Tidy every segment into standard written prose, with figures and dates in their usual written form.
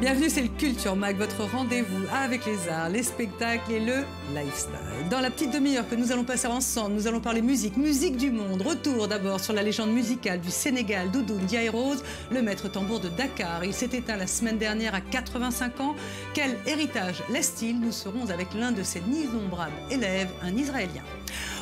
Bienvenue, c'est le Culture Mag, votre rendez-vous avec les arts, les spectacles et le lifestyle. Dans la petite demi-heure que nous allons passer ensemble, nous allons parler musique, musique du monde. Retour d'abord sur la légende musicale du Sénégal, Doudou Ndiaye Rose, le maître tambour de Dakar. Il s'est éteint la semaine dernière à 85 ans. Quel héritage laisse-t-il? Nous serons avec l'un de ses innombrables élèves, un Israélien.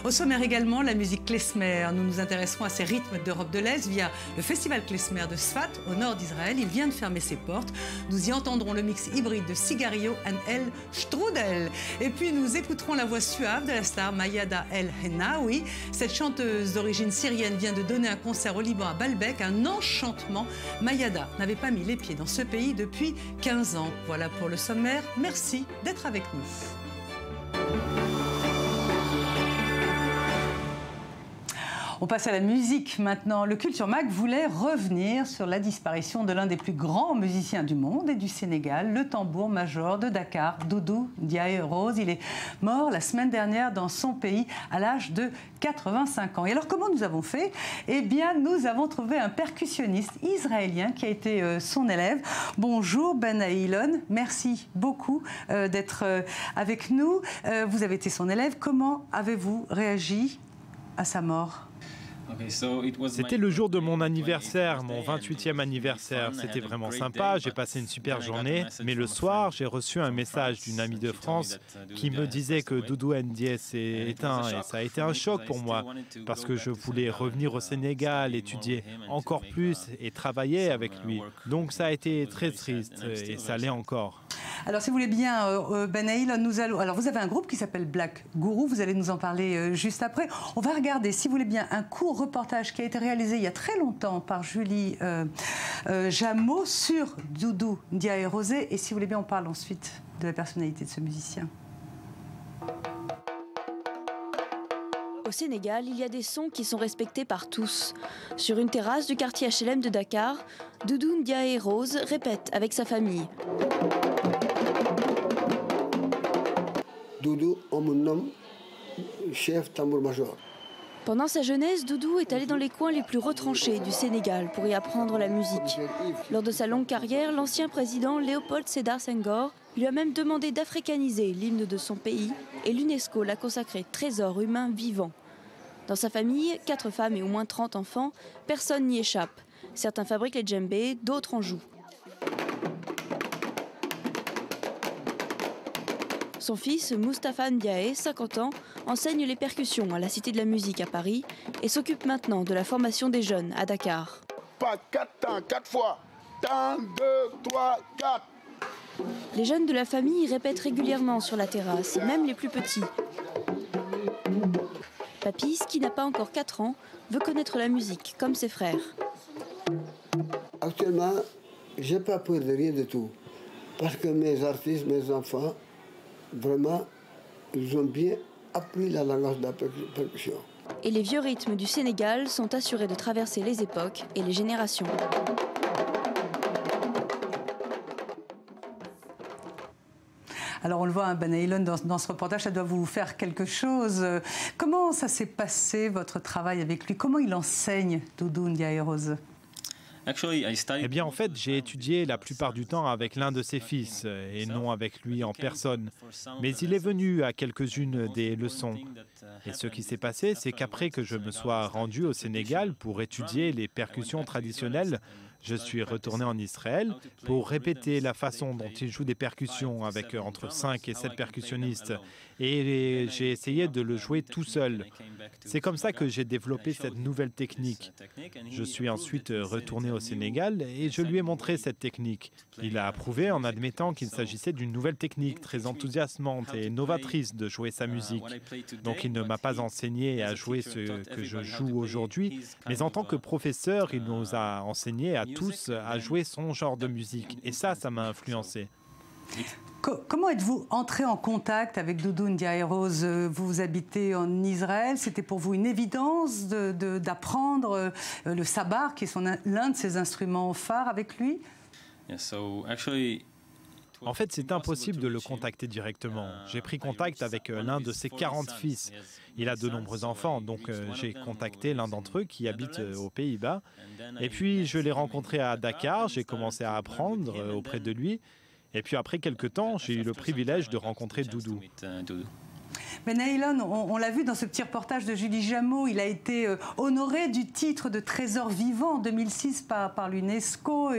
Au sommaire également, la musique klezmer. Nous nous intéresserons à ces rythmes d'Europe de l'Est via le festival klezmer de Sfat, au nord d'Israël. Il vient de fermer ses portes. Nous y entendrons le mix hybride de Sigario et El Strudel. Et puis nous écouterons la voix suave de la star Mayada El Hennaoui. Cette chanteuse d'origine syrienne vient de donner un concert au Liban à Baalbek, un enchantement. Mayada n'avait pas mis les pieds dans ce pays depuis 15 ans. Voilà pour le sommaire. Merci d'être avec nous. On passe à la musique maintenant. Le Culture Mag voulait revenir sur la disparition de l'un des plus grands musiciens du monde et du Sénégal, le tambour-major de Dakar, Doudou Ndiaye Rose. Il est mort la semaine dernière dans son pays à l'âge de 85 ans. Et alors comment nous avons fait? Eh bien, nous avons trouvé un percussionniste israélien qui a été son élève. Bonjour Ben Ailon, merci beaucoup d'être avec nous. Vous avez été son élève. Comment avez-vous réagi à sa mort? C'était le jour de mon anniversaire, mon 28e anniversaire. C'était vraiment sympa, j'ai passé une super journée. Mais le soir, j'ai reçu un message d'une amie de France qui me disait que Doudou Ndiaye s'est éteint. Et ça a été un choc pour moi, parce que je voulais revenir au Sénégal, étudier encore plus et travailler avec lui. Donc ça a été très triste et ça l'est encore. Alors, si vous voulez bien, Ben Ailon, nous allons... Alors, vous avez un groupe qui s'appelle Black Guru, vous allez nous en parler juste après. On va regarder, si vous voulez bien, un court reportage qui a été réalisé il y a très longtemps par Julie Jameau sur Doudou Ndiaye Rose. Et si vous voulez bien, on parle ensuite de la personnalité de ce musicien. Au Sénégal, il y a des sons qui sont respectés par tous. Sur une terrasse du quartier HLM de Dakar, Doudou Ndiaye Rose répète avec sa famille. Doudou, on me nomme chef tambour-major. Pendant sa jeunesse, Doudou est allé dans les coins les plus retranchés du Sénégal pour y apprendre la musique. Lors de sa longue carrière, l'ancien président Léopold Sédar Senghor lui a même demandé d'africaniser l'hymne de son pays et l'UNESCO l'a consacré trésor humain vivant. Dans sa famille, 4 femmes et au moins 30 enfants, personne n'y échappe. Certains fabriquent les djembés, d'autres en jouent. Son fils, Moustapha Ndiaye, 50 ans, enseigne les percussions à la Cité de la Musique à Paris et s'occupe maintenant de la formation des jeunes à Dakar. Pas 4 temps, 4 fois. 1, 2, 3, 4. Les jeunes de la famille répètent régulièrement sur la terrasse, même les plus petits. Papis, qui n'a pas encore 4 ans, veut connaître la musique comme ses frères. Actuellement, je n'ai pas peur de rien du tout. Parce que mes artistes, mes enfants, vraiment, ils ont bien appris la langue de la percussion. Et les vieux rythmes du Sénégal sont assurés de traverser les époques et les générations. Alors on le voit, hein, Ben Ailon, dans ce reportage, ça doit vous faire quelque chose. Comment ça s'est passé, votre travail avec lui? Comment il enseigne, Doudou Ndiaye Rose? Eh bien, en fait, j'ai étudié la plupart du temps avec l'un de ses fils et non avec lui en personne. Mais il est venu à quelques-unes des leçons. Et ce qui s'est passé, c'est qu'après que je me sois rendu au Sénégal pour étudier les percussions traditionnelles, je suis retourné en Israël pour répéter la façon dont il joue des percussions avec entre 5 et 7 percussionnistes. Et j'ai essayé de le jouer tout seul. C'est comme ça que j'ai développé cette nouvelle technique. Je suis ensuite retourné au Sénégal et je lui ai montré cette technique. Il a approuvé en admettant qu'il s'agissait d'une nouvelle technique très enthousiasmante et novatrice de jouer sa musique. Donc il ne m'a pas enseigné à jouer ce que je joue aujourd'hui, mais en tant que professeur, il nous a enseigné à tous à jouer son genre de musique. Et ça m'a influencé. Comment êtes-vous entré en contact avec Doudou Ndiaye Rose? Vous habitez en Israël, c'était pour vous une évidence d'apprendre le sabar, qui est l'un de ses instruments phares, avec lui? En fait, c'est impossible de le contacter directement. J'ai pris contact avec l'un de ses 40 fils. Il a de nombreux enfants, donc j'ai contacté l'un d'entre eux qui habite aux Pays-Bas. Et puis, je l'ai rencontré à Dakar, j'ai commencé à apprendre auprès de lui. Et puis après quelques temps, j'ai eu le privilège de rencontrer Doudou. Benaïlon, on l'a vu dans ce petit reportage de Julie Jameau, il a été honoré du titre de trésor vivant en 2006 par l'UNESCO.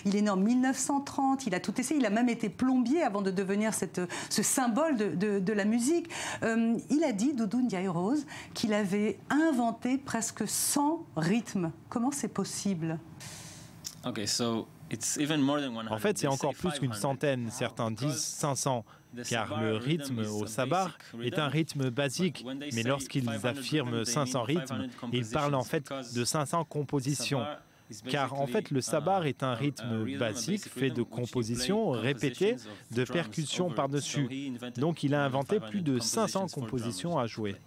Il est né en 1930, il a tout essayé, il a même été plombier avant de devenir ce symbole de la musique. Il a dit, Doudou Ndiaye Rose, qu'il avait inventé presque 100 rythmes. Comment c'est possible? En fait, c'est encore plus qu'une centaine, certains disent 500, car le rythme au sabar est un rythme basique, mais lorsqu'ils affirment 500 rythmes, ils parlent en fait de 500 compositions. Car en fait, le sabar est un rythme basique fait de compositions répétées, de percussions par-dessus. Donc il a inventé plus de 500 compositions à jouer.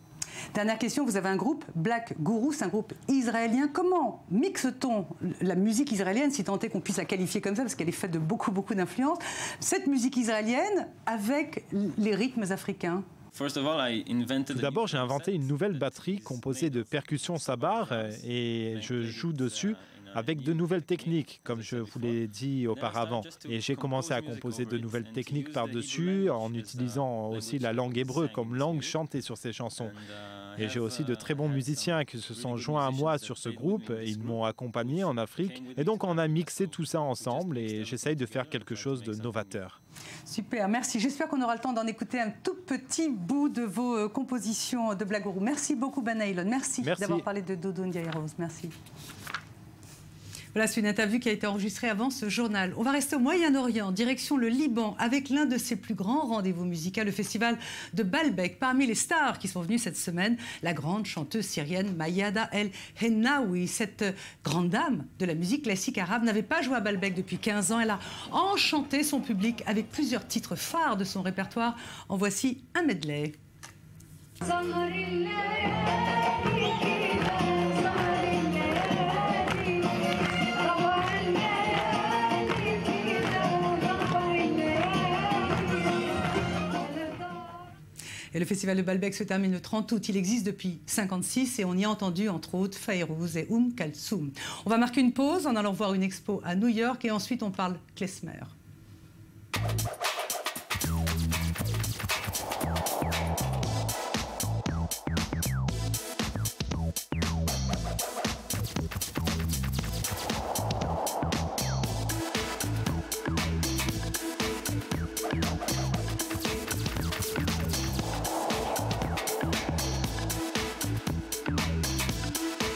Dernière question, vous avez un groupe, Black Guru, c'est un groupe israélien. Comment mixe-t-on la musique israélienne, si tant est qu'on puisse la qualifier comme ça, parce qu'elle est faite de beaucoup d'influences, cette musique israélienne avec les rythmes africains? Tout d'abord, j'ai inventé une nouvelle batterie composée de percussions sabar et je joue dessus avec de nouvelles techniques, comme je vous l'ai dit auparavant. Et j'ai commencé à composer de nouvelles techniques par-dessus, en utilisant aussi la langue hébreu comme langue chantée sur ces chansons. Et j'ai aussi de très bons musiciens qui se sont joints à moi sur ce groupe. Ils m'ont accompagné en Afrique. Et donc, on a mixé tout ça ensemble et j'essaye de faire quelque chose de novateur. Super, merci. J'espère qu'on aura le temps d'en écouter un tout petit bout de vos compositions de Black Guru. Merci beaucoup, Benaïlon. Merci d'avoir parlé de Doudou Ndiaye Rose. Merci. Voilà, c'est une interview qui a été enregistrée avant ce journal. On va rester au Moyen-Orient, direction le Liban, avec l'un de ses plus grands rendez-vous musicaux, le festival de Baalbek. Parmi les stars qui sont venues cette semaine, la grande chanteuse syrienne Mayada El Hennaoui. Cette grande dame de la musique classique arabe n'avait pas joué à Baalbek depuis 15 ans. Elle a enchanté son public avec plusieurs titres phares de son répertoire. En voici un medley. Et le festival de Baalbek se termine le 30 août. Il existe depuis 1956 et on y a entendu entre autres Fayrouz et Kalsoum. On va marquer une pause en allant voir une expo à New York et ensuite on parle klezmer.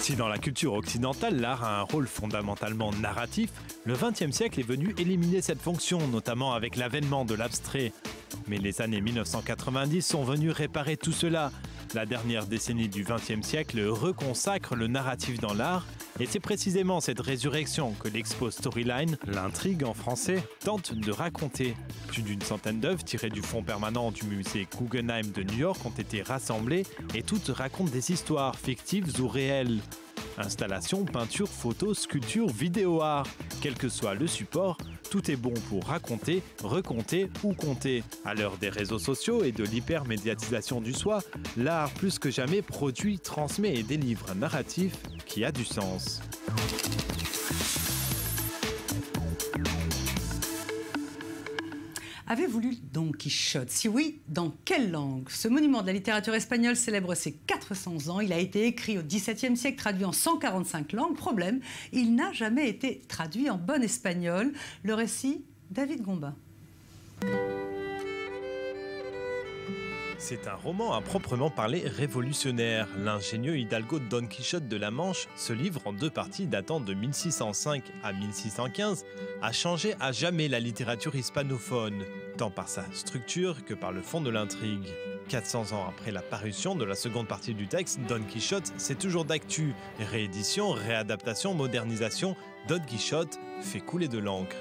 Si dans la culture occidentale, l'art a un rôle fondamentalement narratif, le XXe siècle est venu éliminer cette fonction, notamment avec l'avènement de l'abstrait. Mais les années 1990 sont venues réparer tout cela. La dernière décennie du XXe siècle reconsacre le narratif dans l'art, et c'est précisément cette résurrection que l'expo Storyline, l'intrigue en français, tente de raconter. Plus d'une centaine d'œuvres tirées du fonds permanent du musée Guggenheim de New York ont été rassemblées et toutes racontent des histoires fictives ou réelles. Installations, peintures, photos, sculptures, vidéo art, quel que soit le support, tout est bon pour raconter, recompter ou compter. À l'heure des réseaux sociaux et de l'hypermédiatisation du soi, l'art plus que jamais produit, transmet et délivre un narratif qui a du sens. Avez-vous lu Don Quichotte? Si oui, dans quelle langue? Ce monument de la littérature espagnole célèbre ses 400 ans. Il a été écrit au XVIIe siècle, traduit en 145 langues. Problème, il n'a jamais été traduit en bon espagnol. Le récit, David Gomba. C'est un roman à proprement parler révolutionnaire. L'ingénieux hidalgo Don Quichotte de la Manche, ce livre en deux parties datant de 1605 à 1615, a changé à jamais la littérature hispanophone, tant par sa structure que par le fond de l'intrigue. 400 ans après la parution de la seconde partie du texte, Don Quichotte, c'est toujours d'actu. Réédition, réadaptation, modernisation, Don Quichotte fait couler de l'encre.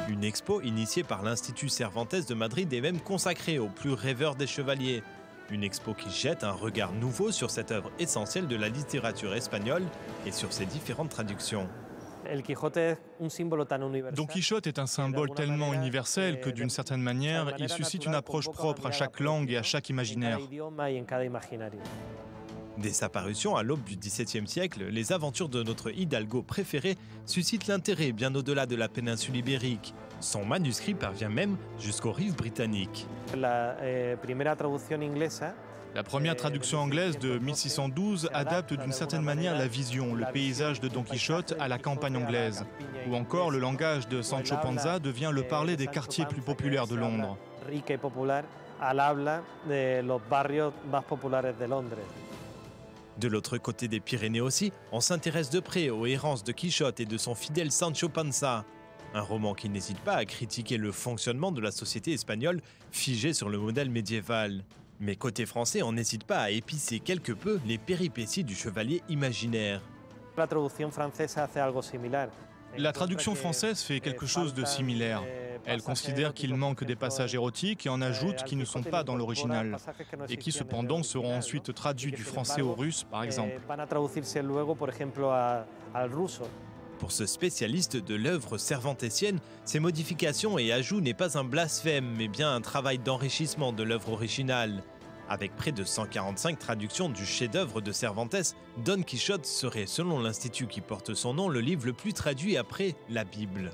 Une expo initiée par l'Institut Cervantes de Madrid est même consacrée aux plus rêveurs des chevaliers. Une expo qui jette un regard nouveau sur cette œuvre essentielle de la littérature espagnole et sur ses différentes traductions. Don Quichotte est un symbole tellement universel que, d'une certaine manière, il suscite une approche propre à chaque langue et à chaque imaginaire. Dès sa parution à l'aube du XVIIe siècle, les aventures de notre Hidalgo préféré suscitent l'intérêt bien au-delà de la péninsule ibérique. Son manuscrit parvient même jusqu'aux rives britanniques. La première traduction anglaise de 1612 adapte d'une certaine manière la vision, le paysage de Don Quichotte à la campagne anglaise. Ou encore, le langage de Sancho Panza devient le parler des quartiers plus populaires de Londres. De l'autre côté des Pyrénées aussi, on s'intéresse de près aux errances de Quichotte et de son fidèle Sancho Panza. Un roman qui n'hésite pas à critiquer le fonctionnement de la société espagnole figée sur le modèle médiéval. Mais côté français, on n'hésite pas à épicer quelque peu les péripéties du chevalier imaginaire. La traduction française fait quelque chose de similaire. Elle considère qu'il manque des passages érotiques et en ajoute qui ne sont pas dans l'original, et qui cependant seront ensuite traduits du français au russe, par exemple. Pour ce spécialiste de l'œuvre cervantesienne, ces modifications et ajouts n'est pas un blasphème, mais bien un travail d'enrichissement de l'œuvre originale. Avec près de 145 traductions du chef-d'œuvre de Cervantes, Don Quichotte serait, selon l'institut qui porte son nom, le livre le plus traduit après la Bible.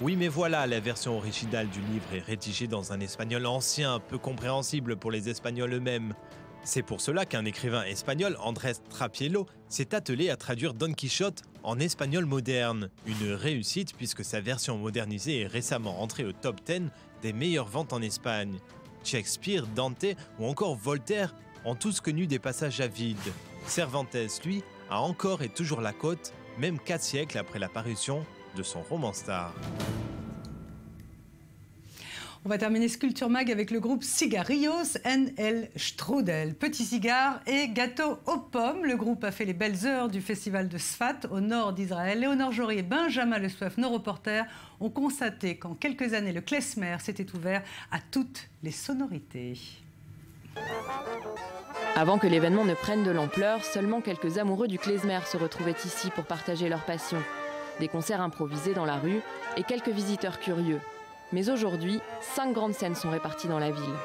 Oui, mais voilà, la version originale du livre est rédigée dans un espagnol ancien, peu compréhensible pour les Espagnols eux-mêmes. C'est pour cela qu'un écrivain espagnol, Andrés Trapiello, s'est attelé à traduire Don Quichotte en espagnol moderne. Une réussite puisque sa version modernisée est récemment entrée au top 10 des meilleures ventes en Espagne. Shakespeare, Dante ou encore Voltaire ont tous connu des passages à vide. Cervantes, lui, a encore et toujours la cote, même 4 siècles après la parution de son roman star. On va terminer ce Culture Mag avec le groupe Cigarrillos and El Strudel. Petits cigares et gâteaux aux pommes. Le groupe a fait les belles heures du festival de Sfat au nord d'Israël. Léonore Jory et Benjamin Le Soif, nos reporters, ont constaté qu'en quelques années, le klezmer s'était ouvert à toutes les sonorités. Avant que l'événement ne prenne de l'ampleur, seulement quelques amoureux du klezmer se retrouvaient ici pour partager leur passion. Des concerts improvisés dans la rue et quelques visiteurs curieux. Mais aujourd'hui, 5 grandes scènes sont réparties dans la ville.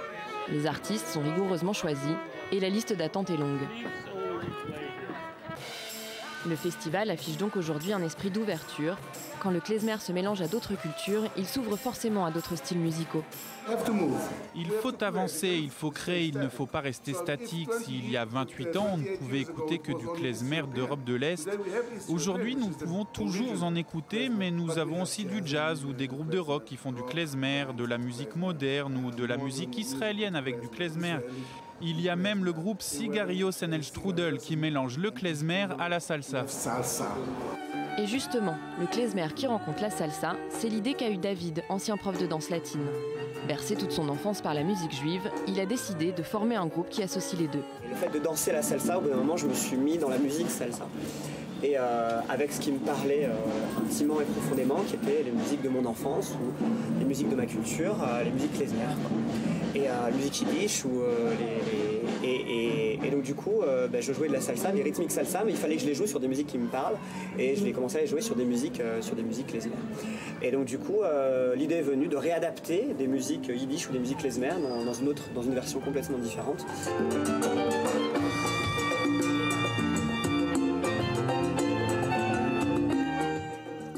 Les artistes sont rigoureusement choisis et la liste d'attente est longue. Le festival affiche donc aujourd'hui un esprit d'ouverture. Quand le klezmer se mélange à d'autres cultures, il s'ouvre forcément à d'autres styles musicaux. Il faut avancer, il faut créer, il ne faut pas rester statique. S'il y a 28 ans, on ne pouvait écouter que du klezmer d'Europe de l'Est. Aujourd'hui, nous pouvons toujours en écouter, mais nous avons aussi du jazz ou des groupes de rock qui font du klezmer, de la musique moderne ou de la musique israélienne avec du klezmer. Il y a même le groupe Cigarrillos and El Strudel qui mélange le klezmer à la salsa. Et justement, le klezmer qui rencontre la salsa, c'est l'idée qu'a eue David, ancien prof de danse latine. Bercé toute son enfance par la musique juive, il a décidé de former un groupe qui associe les deux. Le fait de danser la salsa, au bout d'un moment, je me suis mis dans la musique salsa. Et avec ce qui me parlait intimement et profondément, qui étaient les musiques de mon enfance, ou les musiques de ma culture, les musiques klezmer. Et la musique yiddish, et donc du coup, je jouais de la salsa, des rythmiques salsa, mais il fallait que je les joue sur des musiques qui me parlent, et je l'ai commencé à les jouer sur des musiques klezmer. Et donc du coup, l'idée est venue de réadapter des musiques yiddish ou des musiques klezmer dans une version complètement différente.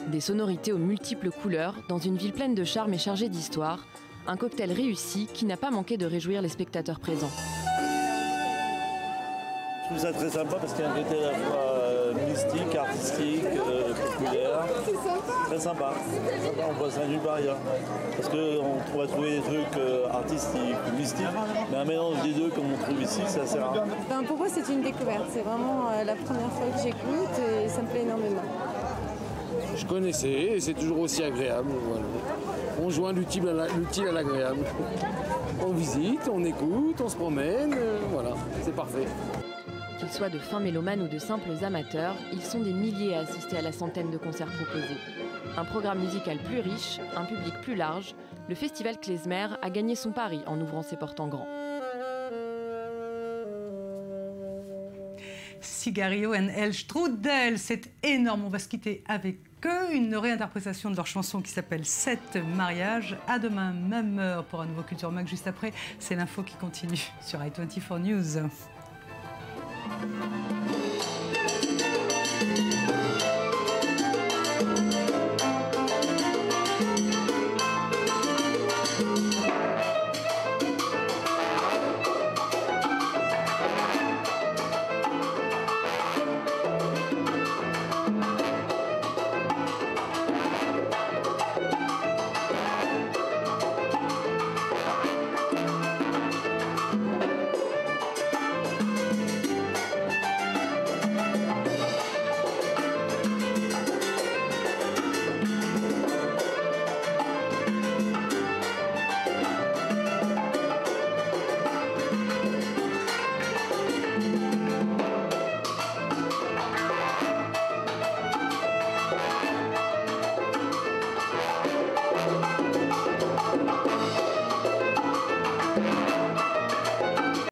Des sonorités aux multiples couleurs, dans une ville pleine de charme et chargée d'histoire, un cocktail réussi qui n'a pas manqué de réjouir les spectateurs présents. Je trouve ça très sympa parce qu'il y a un côté à la fois mystique, artistique, populaire. Très sympa. On voit ça nulle part ailleurs. Parce qu'on va trouver des trucs artistiques ou mystiques, mais un mélange des deux comme on trouve ici, c'est assez rare. Pour moi, c'est une découverte. C'est vraiment la première fois que j'écoute et ça me plaît énormément. Je connaissais et c'est toujours aussi agréable. Voilà. On joint l'utile à l'agréable. On visite, on écoute, on se promène, voilà, c'est parfait. Qu'ils soient de fins mélomanes ou de simples amateurs, ils sont des milliers à assister à la centaine de concerts proposés. Un programme musical plus riche, un public plus large, le festival klezmer a gagné son pari en ouvrant ses portes en grand. Sigario and El Strudel, c'est énorme. On va se quitter avec eux. Une réinterprétation de leur chanson qui s'appelle 7 mariages. À demain, même heure pour un nouveau Culture Mag. Juste après, c'est l'info qui continue sur i24 News.